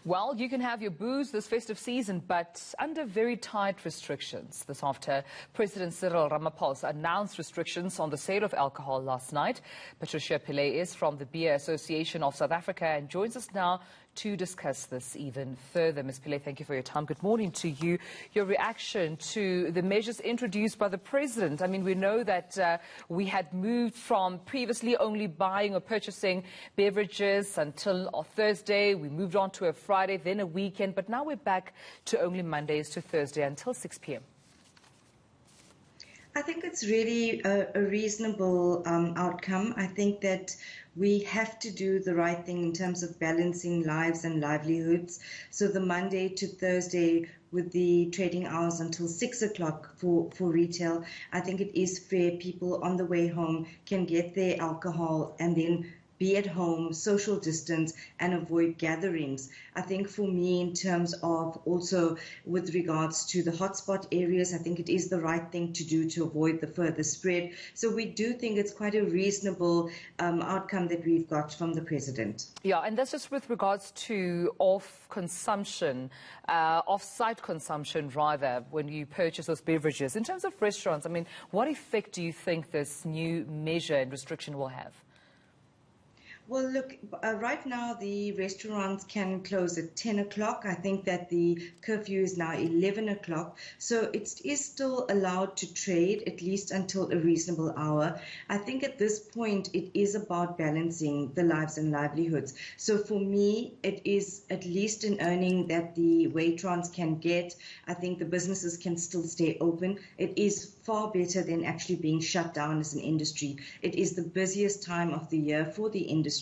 Well, you can have your booze this festive season, but under very tight restrictions. This after President Cyril Ramaphosa announced restrictions on the sale of alcohol last night. Patricia Pillay is from the Beer Association of South Africa and joins us now to discuss this even further. Ms. Pillay, thank you for your time. Good morning to you. Your reaction to the measures introduced by the President. I mean, we know that we had moved from previously only buying or purchasing beverages until Thursday. We moved on to a Friday, then a weekend, but now we're back to only Mondays to Thursday until 6 p.m. I think it's really a reasonable outcome. I think that we have to do the right thing in terms of balancing lives and livelihoods. So the Monday to Thursday with the trading hours until 6 o'clock for retail, I think it is fair. People on the way home can get their alcohol and then be at home, social distance, and avoid gatherings. I think for me, in terms of also with regards to the hotspot areas, I think it is the right thing to do to avoid the further spread. So we do think it's quite a reasonable outcome that we've got from the President. Yeah, and that's just with regards to off-consumption, off-site consumption, rather, when you purchase those beverages. In terms of restaurants, I mean, what effect do you think this new measure and restriction will have? Well, look, right now the restaurants can close at 10 o'clock. I think that the curfew is now 11 o'clock. So it is still allowed to trade at least until a reasonable hour. I think at this point it is about balancing the lives and livelihoods. So for me, it is at least an earning that the waitrons can get. I think the businesses can still stay open. It is far better than actually being shut down as an industry. It is the busiest time of the year for the industry.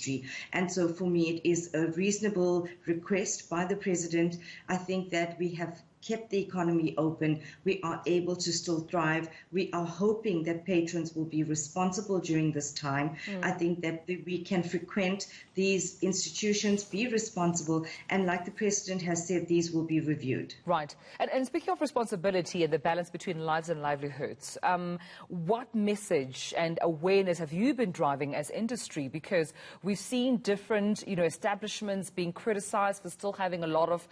And so for me, it is a reasonable request by the President. I think that we have kept the economy open. We are able to still thrive. We are hoping that patrons will be responsible during this time. I think that we can frequent these institutions, be responsible, and like the President has said, these will be reviewed. Right. And speaking of responsibility and the balance between lives and livelihoods, what message and awareness have you been driving as industry? Because we've seen different, establishments being criticized for still having a lot of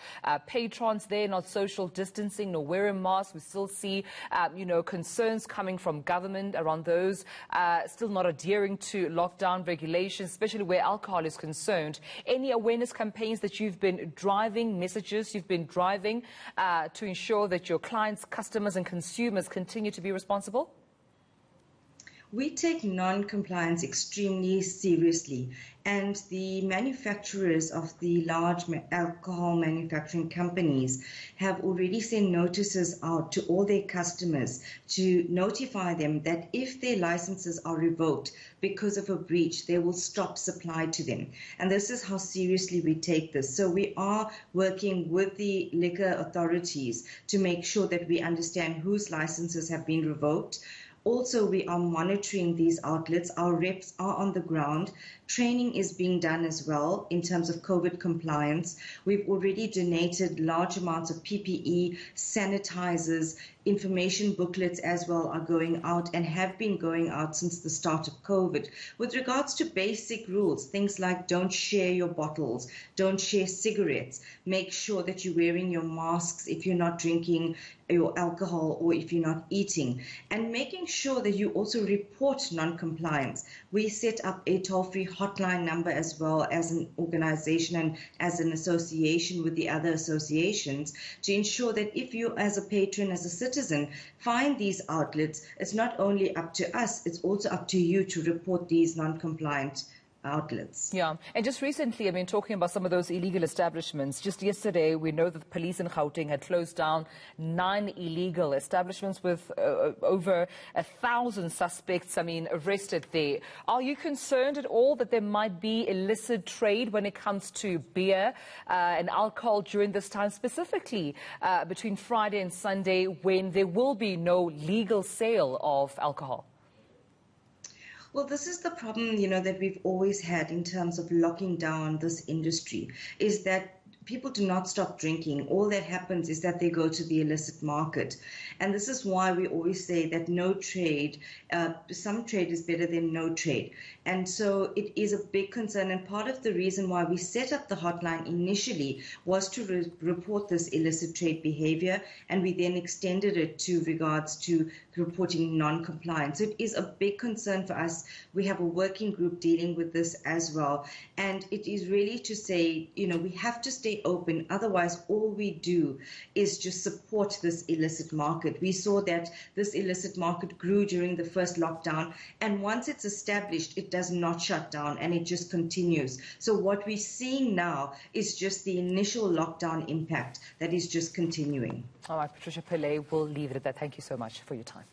patrons there, not social distancing, nor wearing masks. We still see, concerns coming from government around those still not adhering to lockdown regulations, especially where alcohol is concerned. Any awareness campaigns that you've been driving, messages you've been driving to ensure that your clients, customers and consumers continue to be responsible? We take non-compliance extremely seriously, and the manufacturers of the large alcohol manufacturing companies have already sent notices out to all their customers to notify them that if their licenses are revoked because of a breach, they will stop supply to them. And this is how seriously we take this. So we are working with the liquor authorities to make sure that we understand whose licenses have been revoked. Also, we are monitoring these outlets. Our reps are on the ground. Training is being done as well in terms of COVID compliance. We've already donated large amounts of PPE, sanitizers, information booklets as well are going out and have been going out since the start of COVID. With regards to basic rules, things like don't share your bottles, don't share cigarettes, make sure that you're wearing your masks if you're not drinking your alcohol or if you're not eating, and making sure that you also report non-compliance. We set up a toll-free hotline number as well as an organization and as an association with the other associations to ensure that if you as a patron, as a citizen, find these outlets, it's not only up to us, it's also up to you to report these non-compliant outlets. Yeah, and just recently, I mean, talking about some of those illegal establishments, just yesterday we know that the police in Gauteng had closed down 9 illegal establishments with over 1,000 suspects, arrested there. Are you concerned at all that there might be illicit trade when it comes to beer and alcohol during this time, specifically between Friday and Sunday, when there will be no legal sale of alcohol? Well, this is the problem, that we've always had in terms of locking down this industry, is that people do not stop drinking. All that happens is that they go to the illicit market. And this is why we always say that no trade, some trade is better than no trade. And so it is a big concern. And part of the reason why we set up the hotline initially was to report this illicit trade behavior. And we then extended it to regards to reporting non-compliance. So it is a big concern for us. We have a working group dealing with this as well. And it is really to say, we have to stay open. Otherwise, all we do is just support this illicit market. We saw that this illicit market grew during the first lockdown. And once it's established, it does not shut down and it just continues. So what we're seeing now is just the initial lockdown impact that is just continuing. All right, Patricia Pillay, we'll leave it at that. Thank you so much for your time.